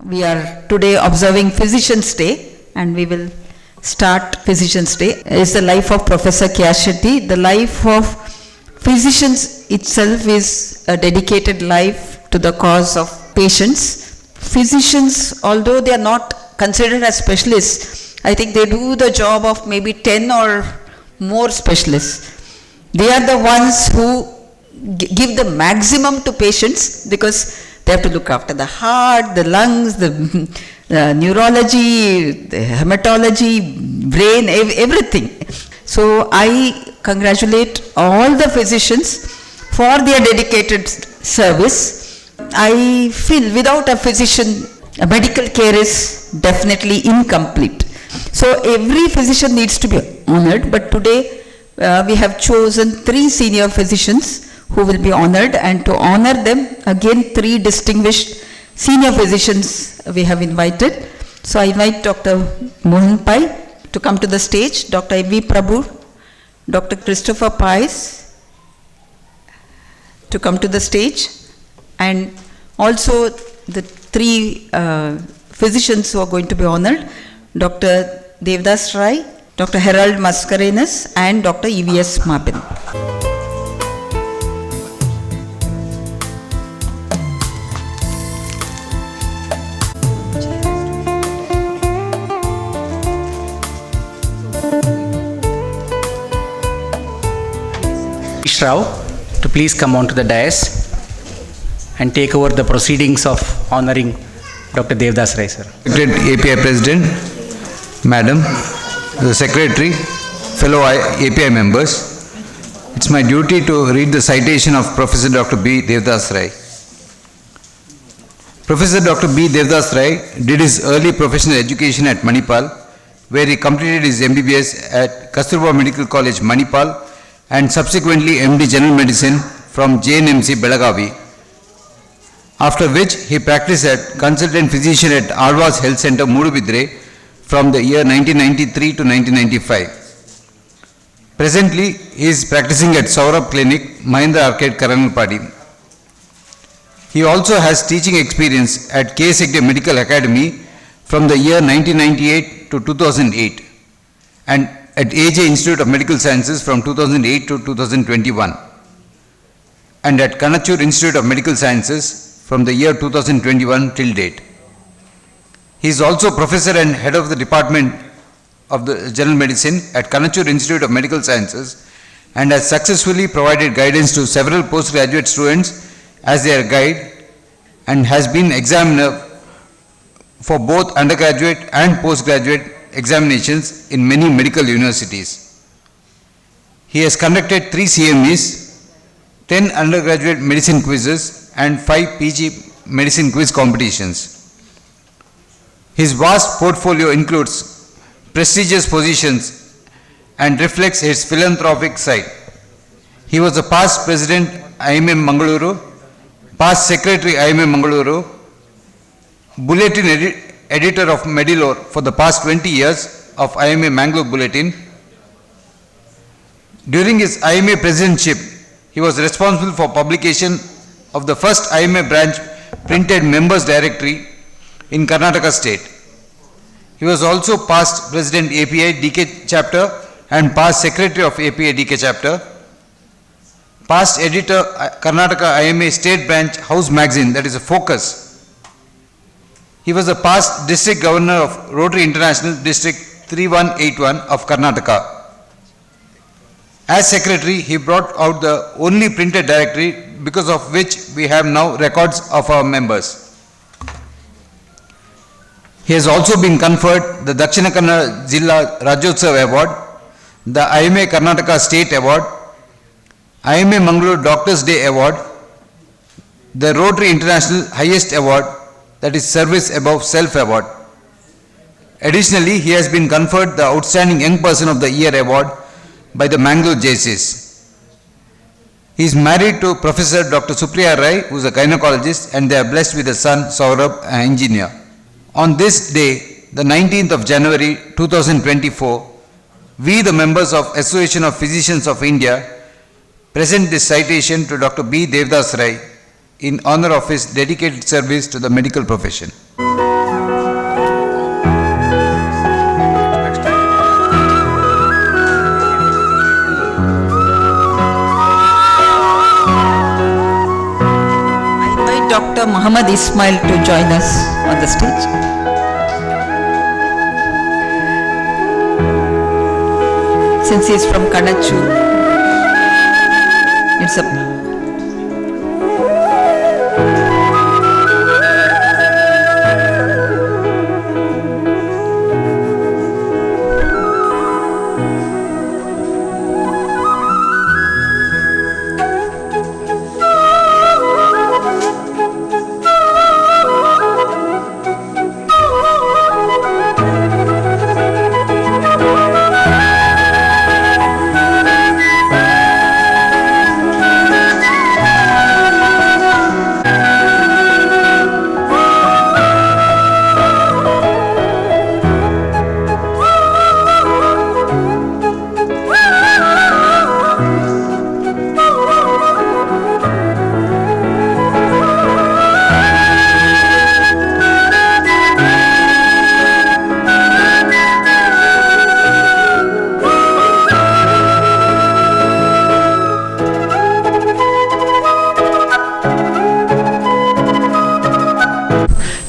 We are today observing Physicians' Day, and we will start Physicians' Day. It's the life of Professor Kyashetty. The life of physicians itself is a dedicated life to the cause of patients. Physicians, although they are not considered as specialists, I think they do the job of maybe 10 or more specialists. They are the ones who give the maximum to patients, because they have to look after the heart, the lungs, the neurology, the hematology, brain, everything. So I congratulate all the physicians for their dedicated service. I feel without a physician, medical care is definitely incomplete. So every physician needs to be honored, but today we have chosen 3 senior physicians who will be honored, and to honor them, again 3 distinguished senior physicians we have invited. So I invite Dr. Mohan Pai to come to the stage, Dr. A.V. Prabhu, Dr. Christopher Pais to come to the stage, and also the 3 physicians who are going to be honored, Dr. Devdas Rai, Dr. Harold Mascarenhas, and Dr. E.V.S. Mabin. Rao to please come on to the dais and take over the proceedings of honoring Dr. Devdas Rai, sir. API President, Madam, the Secretary, fellow API members, it's my duty to read the citation of Professor Dr. B. Devdas Rai. Professor Dr. B. Devdas Rai did his early professional education at Manipal, where he completed his MBBS at Kasturba Medical College, Manipal, and subsequently MD General Medicine from JNMC, Belagavi, after which he practiced as consultant physician at Alvas Health Center, Mudubidre, from the year 1993 to 1995. Presently, he is practicing at Saurabh Clinic, Mahindra Arcade, Karanapadi. He also has teaching experience at K. Segde Medical Academy from the year 1998 to 2008, and at AJ Institute of Medical Sciences from 2008 to 2021, and at Kanachur Institute of Medical Sciences from the year 2021 till date. He is also professor and head of the Department of the General Medicine at Kanachur Institute of Medical Sciences, and has successfully provided guidance to several postgraduate students as their guide, and has been examiner for both undergraduate and postgraduate examinations in many medical universities. He has conducted 3 CMEs, 10 undergraduate medicine quizzes, and 5 PG medicine quiz competitions. His vast portfolio includes prestigious positions and reflects his philanthropic side. He was the past president IMM Mangaluru, past secretary IMM Mangaluru, bulletin editor of Medilore for the past 20 years of IMA Mangalore Bulletin. During his IMA presidentship, he was responsible for publication of the first IMA branch printed members directory in Karnataka state. He was also past president API DK chapter and past secretary of API DK chapter, past editor Karnataka IMA state branch house magazine, that is a Focus. He was the past district governor of Rotary International District 3181 of Karnataka. As secretary, he brought out the only printed directory, because of which we have now records of our members. He has also been conferred the Dakshina Kannada Jilla Rajyotsav Award, the IMA Karnataka State Award, IMA Mangalore Doctors Day Award, the Rotary International Highest Award, that is Service Above Self Award. Additionally, he has been conferred the Outstanding Young Person of the Year Award by the Mangalore JCs. He is married to Professor Dr. Supriya Rai, who is a gynecologist, and they are blessed with a son, Saurabh, an engineer. On this day, the 19th of January 2024, we, the members of Association of Physicians of India, present this citation to Dr. B. Devdas Rai in honor of his dedicated service to the medical profession. Dr. Muhammad Ismail to join us on the stage. Since he is from Kanachu, it's a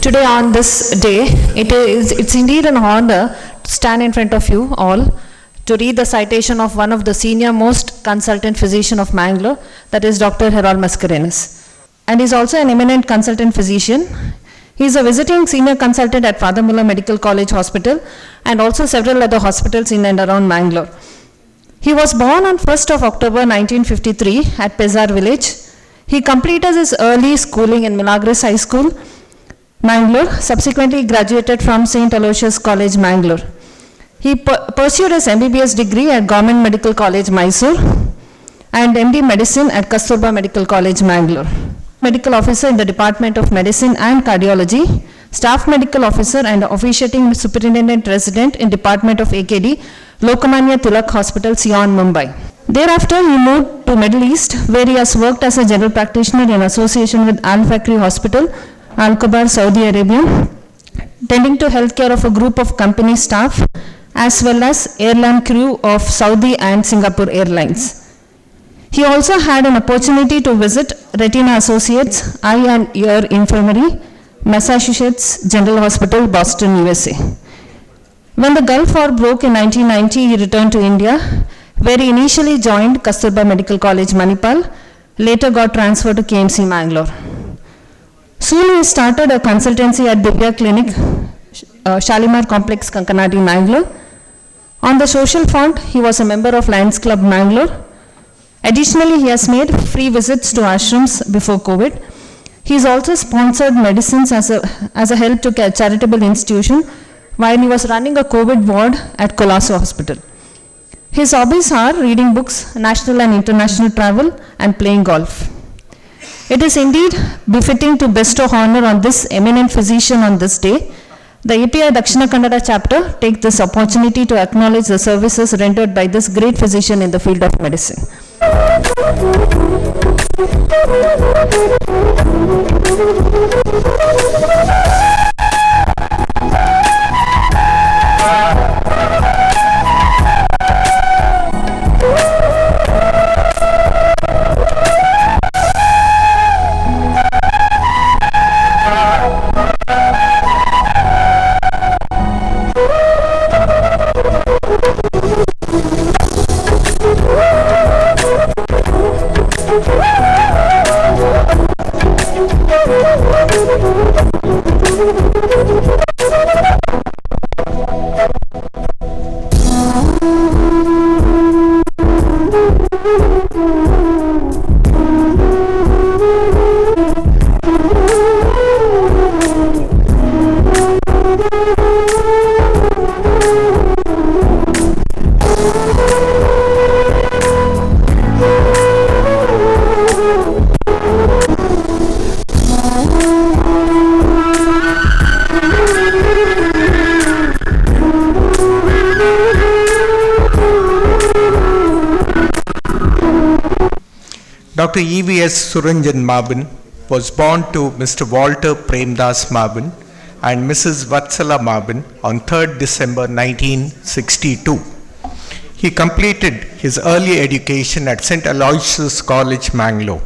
Today on this day, it's indeed an honor to stand in front of you all to read the citation of one of the senior most consultant physician of Mangalore, that is Dr. Harold Mascarenhas. And he's also an eminent consultant physician. He's a visiting senior consultant at Father Muller Medical College Hospital and also several other hospitals in and around Mangalore. He was born on 1st of October 1953 at Pesar village. He completed his early schooling in Milagres High School, Mangalore, subsequently graduated from St. Aloysius College, Mangalore. He pursued his MBBS degree at Government Medical College, Mysore, and MD Medicine at Kasturba Medical College, Mangalore. Medical Officer in the Department of Medicine and Cardiology, Staff Medical Officer and Officiating Superintendent Resident in Department of AKD, Lokmanya Tilak Hospital, Sion, Mumbai. Thereafter, he moved to Middle East, where he has worked as a general practitioner in association with Al Fakri Hospital, Al Khobar, Saudi Arabia, tending to healthcare of a group of company staff as well as airline crew of Saudi and Singapore Airlines. He also had an opportunity to visit Retina Associates Eye and Ear Infirmary, Massachusetts General Hospital, Boston, USA. When the Gulf War broke in 1990, he returned to India, where he initially joined Kasturba Medical College, Manipal, later got transferred to KMC, Mangalore. Soon he started a consultancy at Divya Clinic, Shalimar Complex, Kankanadi, Mangalore. On the social front, he was a member of Lions Club, Mangalore. Additionally, he has made free visits to ashrams before COVID. He has also sponsored medicines as a help to a charitable institution while he was running a COVID ward at Colasso Hospital. His hobbies are reading books, national and international travel, and playing golf. It is indeed befitting to bestow honor on this eminent physician on this day. The API Dakshina Kannada chapter takes this opportunity to acknowledge the services rendered by this great physician in the field of medicine. Dr. E.V.S. Suranjan Mabin was born to Mr. Walter Premdas Mabin and Mrs. Vatsala Mabin on 3rd December 1962. He completed his early education at St. Aloysius College, Mangalore.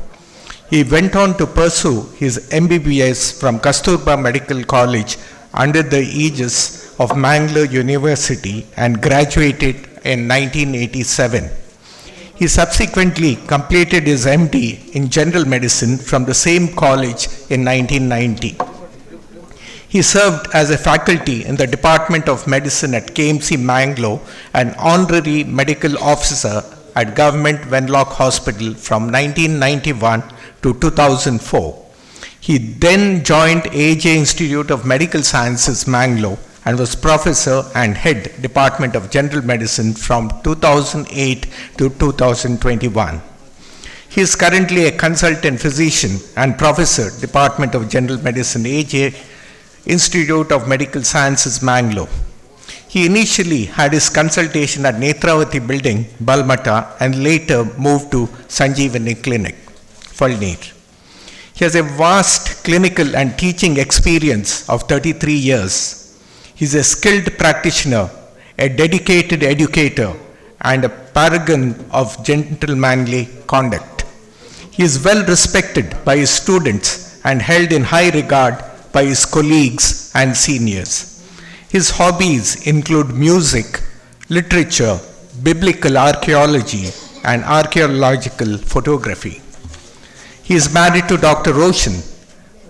He went on to pursue his MBBS from Kasturba Medical College under the aegis of Mangalore University and graduated in 1987. He subsequently completed his MD in General Medicine from the same college in 1990. He served as a faculty in the Department of Medicine at KMC Mangalore and honorary medical officer at Government Wenlock Hospital from 1991 to 2004. He then joined AJ Institute of Medical Sciences, Mangalore, and was professor and head Department of General Medicine from 2008 to 2021. He is currently a consultant physician and professor, Department of General Medicine, AJ Institute of Medical Sciences, Mangalore. He initially had his consultation at Netravati Building, Balmata, and later moved to Sanjeevani Clinic, Falneer. He has a vast clinical and teaching experience of 33 years. He is a skilled practitioner, a dedicated educator, and a paragon of gentlemanly conduct. He is well respected by his students and held in high regard by his colleagues and seniors. His hobbies include music, literature, biblical archaeology, and archaeological photography. He is married to Dr. Roshan,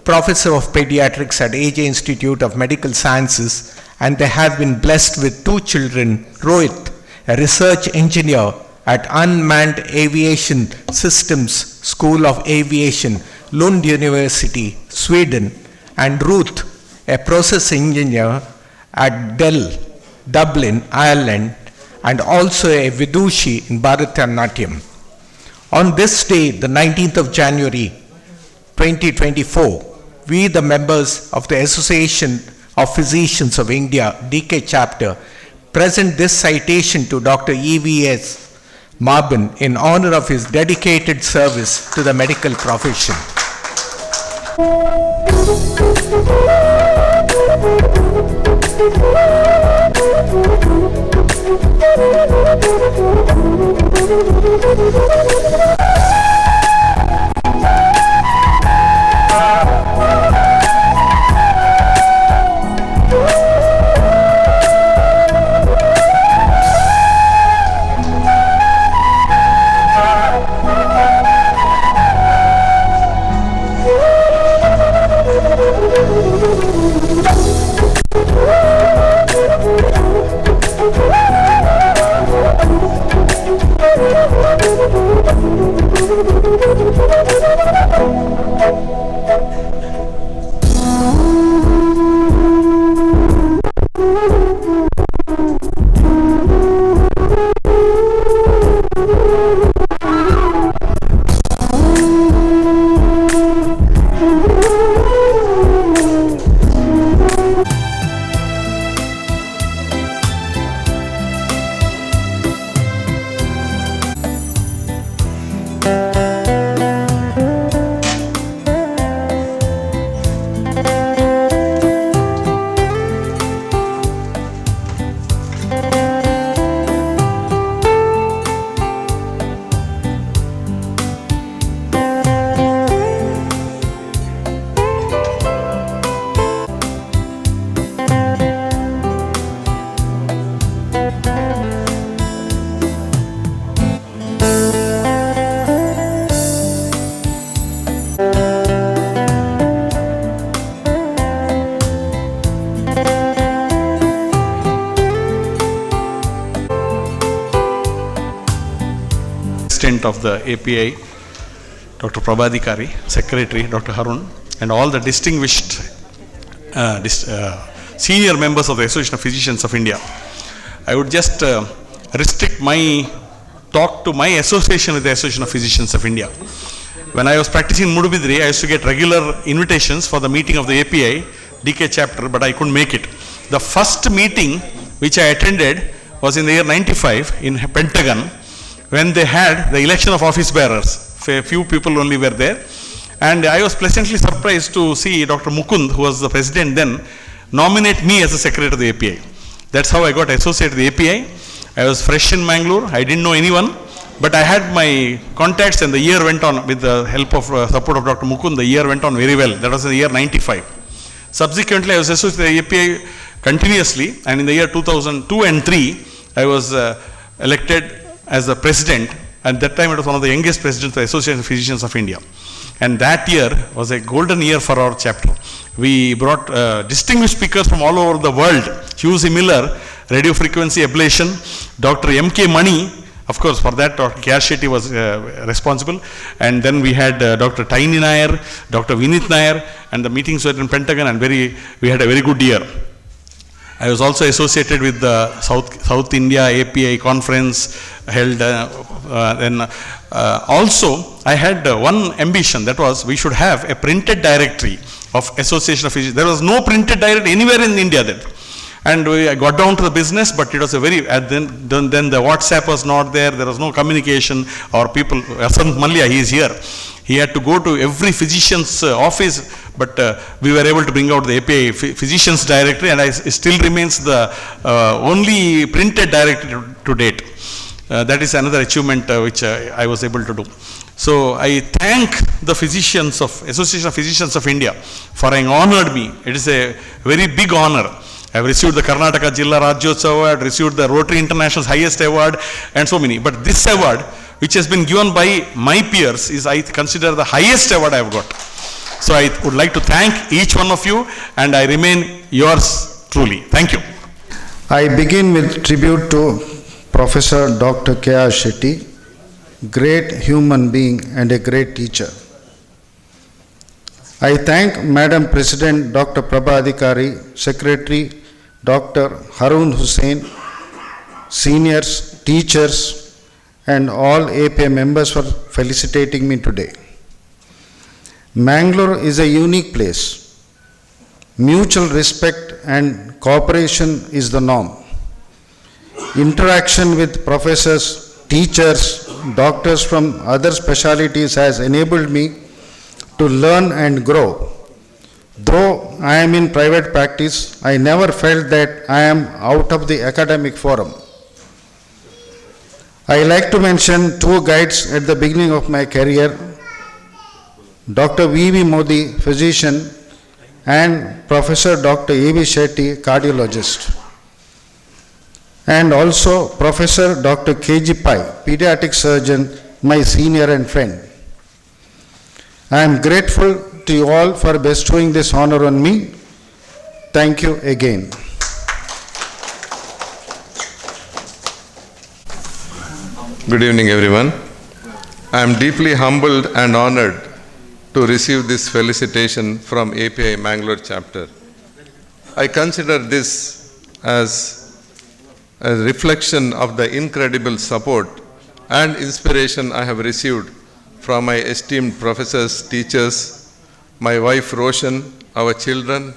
professor of pediatrics at AJ Institute of Medical Sciences, and they have been blessed with 2 children, Rohit, a research engineer at Unmanned Aviation Systems School of Aviation, Lund University, Sweden, and Ruth, a process engineer at Dell, Dublin, Ireland, and also a Vidushi in Bharatanatyam. On this day, the 19th of January 2024, we, the members of the Association of Physicians of India, DK chapter, present this citation to Dr. E.V.S. Mabin in honor of his dedicated service to the medical profession. Of the API, Dr. Prabhadikari, Secretary, Dr. Harun, and all the distinguished senior members of the Association of Physicians of India. I would just restrict my talk to my association with the Association of Physicians of India. When I was practicing in Mudubidri, I used to get regular invitations for the meeting of the API, DK chapter, but I couldn't make it. The first meeting which I attended was in the year 95 in Pentagon, when they had the election of office bearers. A few people only were there. And I was pleasantly surprised to see Dr. Mukund, who was the president then, nominate me as the secretary of the API. That's how I got associated with the API. I was fresh in Mangalore. I didn't know anyone. But I had my contacts and the year went on with the help of support of Dr. Mukund. The year went on very well. That was in the year 95. Subsequently, I was associated with the API continuously, and in the year 2002 and 3, I was elected as the president. At that time, it was one of the youngest presidents of the Association of Physicians of India. And that year was a golden year for our chapter. We brought distinguished speakers from all over the world. Hugh Miller, radio frequency ablation, Dr. M.K. Mani, of course, for that Dr. K.R. Shetty was responsible. And then we had Dr. Taini Nair, Dr. Vinith Nair, and the meetings were in Pentagon, and we had a very good year. I was also associated with the South India API conference held. Also, I had one ambition, that was we should have a printed directory of Association of Physicians. There was no printed directory anywhere in India then. And I got down to the business, but it was a very, then the WhatsApp was not there, there was no communication, or people, Asant Mallia, he is here. He had to go to every physician's office, but we were able to bring out the API Physicians Directory, and it still remains the only printed directory to date. That is another achievement which I was able to do. So I thank the physicians of Association of Physicians of India for having honored me. It is a very big honor. I have received the Karnataka Jilla Rajyotsav Award, received the Rotary International's highest award, and so many. But this award, which has been given by my peers, is, I consider, the highest award I have got. So I would like to thank each one of you, and I remain yours truly. Thank you. I begin with tribute to Professor Dr. K.R. Shetty, great human being and a great teacher. I thank Madam President Dr. Prabha Adhikari, Secretary Dr. Harun Hussain, seniors, teachers, and all APA members for felicitating me today. Mangalore is a unique place. Mutual respect and cooperation is the norm. Interaction with professors, teachers, doctors from other specialties has enabled me to learn and grow. Though I am in private practice, I never felt that I am out of the academic forum. I like to mention two guides at the beginning of my career, Dr. V.V. Modi, physician, and Professor Dr. A.B. Shetty, cardiologist, and also Professor Dr. K.G. Pai, pediatric surgeon, my senior and friend. I am grateful to you all for bestowing this honor on me. Thank you again. Good evening, everyone. I am deeply humbled and honored to receive this felicitation from API Mangalore chapter. I consider this as a reflection of the incredible support and inspiration I have received from my esteemed professors, teachers, my wife Roshan, our children,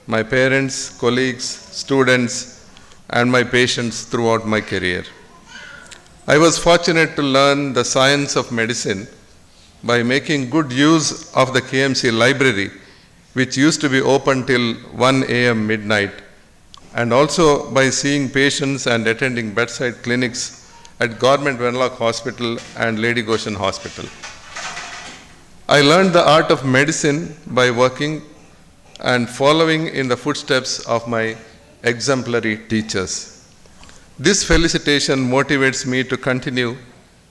my parents, colleagues, students, and my patients throughout my career. I was fortunate to learn the science of medicine by making good use of the KMC library, which used to be open till 1 a.m. midnight, and also by seeing patients and attending bedside clinics at Government Venlock Hospital and Lady Goshen Hospital. I learned the art of medicine by working and following in the footsteps of my exemplary teachers. This felicitation motivates me to continue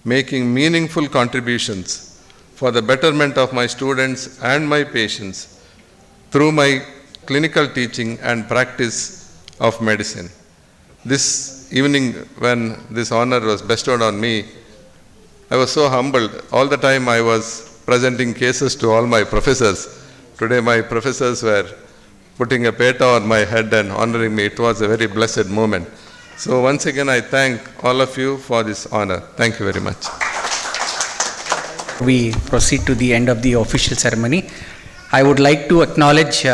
making meaningful contributions for the betterment of my students and my patients through my clinical teaching and practice of medicine. This evening, when this honor was bestowed on me, I was so humbled. All the time I was presenting cases to all my professors. Today my professors were putting a peta on my head and honoring me. It was a very blessed moment. So once again I thank all of you for this honor. Thank you very much. We proceed to the end of the official ceremony. I would like to acknowledge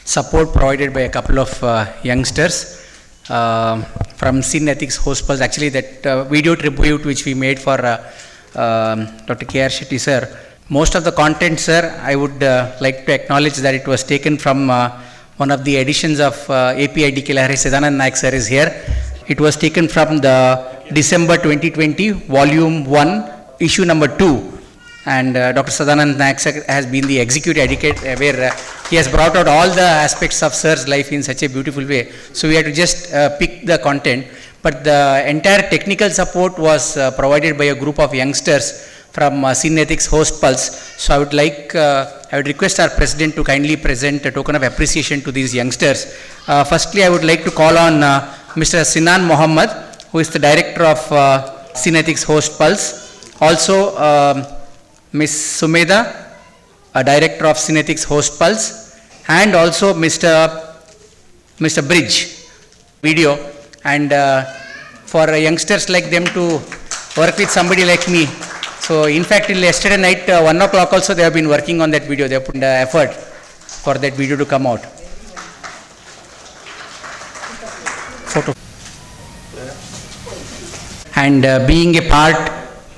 support provided by a couple of youngsters from Sin Ethics Hospitals. Actually that video tribute which we made for Dr. K.R. Shetty sir, most of the content, sir, I would like to acknowledge that it was taken from one of the editions of API DK Lahari. Sedanand Naik sir is here. It was taken from the December 2020, Volume 1, Issue number 2. And Dr. Sadanand Nayak has been the executive editor, where he has brought out all the aspects of Sir's life in such a beautiful way. So we had to just pick the content. But the entire technical support was provided by a group of youngsters from Scene Ethics Host Pulse. So I would request our president to kindly present a token of appreciation to these youngsters. Firstly, I would like to call on Mr. Sinan Mohammed, who is the director of Scene Ethics Host Pulse. Also, Ms. Sumeda, a director of Scene Ethics Host Pulse, and also Mr. Bridge, video. And for youngsters like them to work with somebody like me. So in fact, till yesterday night, 1 o'clock also, they have been working on that video. They have put effort for that video to come out. Photo. And being a part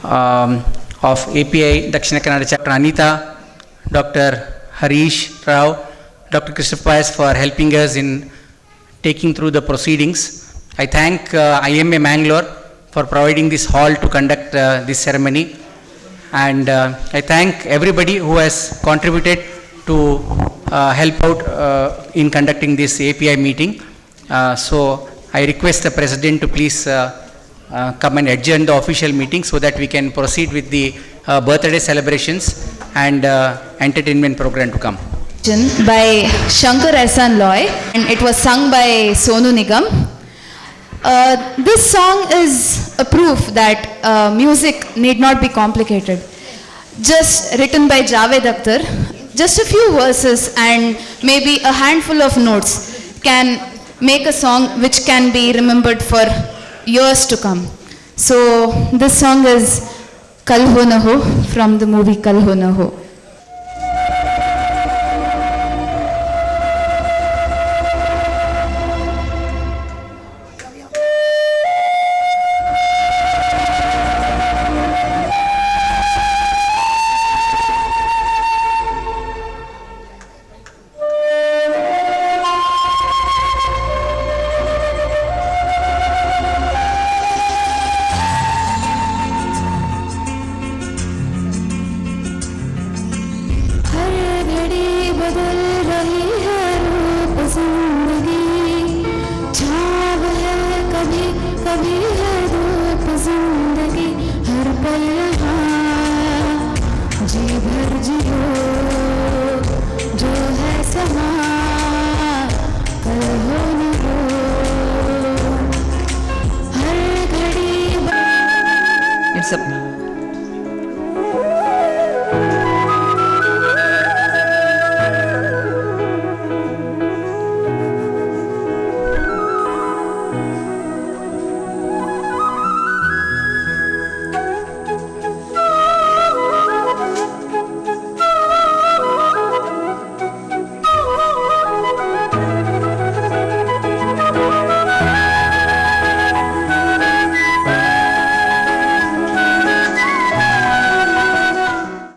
of API Dakshina Kannada chapter, Anita, Dr. Harish Rao, Dr. Christopher for helping us in taking through the proceedings. I thank IMA Mangalore for providing this hall to conduct this ceremony. And I thank everybody who has contributed to help out in conducting this API meeting. So I request the President to please come and adjourn the official meeting so that we can proceed with the birthday celebrations and entertainment program to come. By Shankar Ehsan Loy, and it was sung by Sonu Nigam. This song is a proof that music need not be complicated. Just written by Javed Akhtar, just a few verses and maybe a handful of notes can make a song which can be remembered for years to come. So this song is Kal Ho Na Ho from the movie Kal Ho Na Ho. It's a